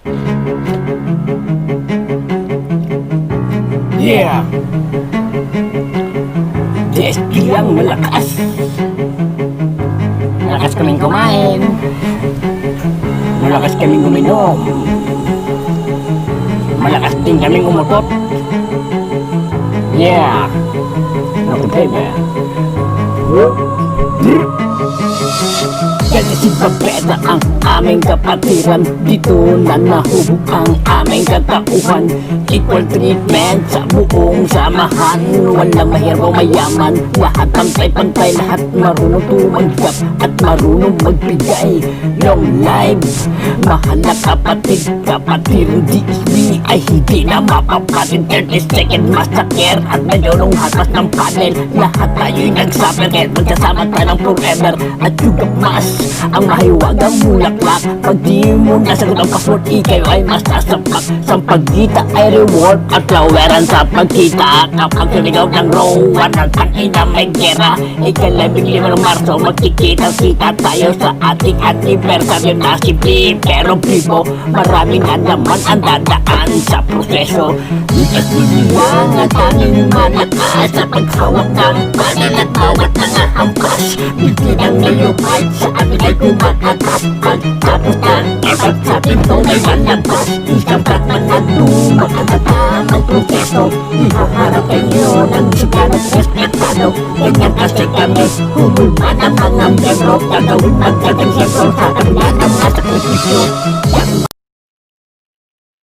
Yeah! DSP lang malakas. Malakas kaming kumain. Malakas kaming uminom. Malakas din kaming umutot. Yeah! No baby. Kasi si Babeta ang aming kapatiran. Dito na nahubog ang aming katauhan. Equal treatment sa buong samahan. Walang mahirap o mayaman. Lahat pantay-pantay. Lahat marunong tumanggap at marunong magbigay. Long life, mahal na kapatid. Kapatiran DSP ay hindi na mapapatid. 30 second massacre at mayroong hatas ng panel. Lahat tayo'y nagsuffer kahit magkasama tayo ng forever. At yung mas ang mahiwagang bulaklak. Pag di mo nasagot ang password, ikaw ay masasapak. Sa pagkita ay reward at laweran sa pagkita. Kapag suligaw ng rowan ng kanina may gera. Ika-15 ng Marso magkikita-kita tayo sa ating anniversary na simple pero vivo. Maraming naman ang dadaan sa proseso. At lang ang tanging malakas sa paghawak ng panel at bawat nangahampas. Bigli ng ngayon kahit sa amin ay kumakatas. Pagtapos ng effort sa pinto ay lalabas. Isang batman na tumakatatam ang proseso. Ihaharap kayo ng sigaw at respetado. Ganyan kasi kami humulma ng mga miyembro. Gagawin magdating siyempre sa kabila ng mga sakripisyo.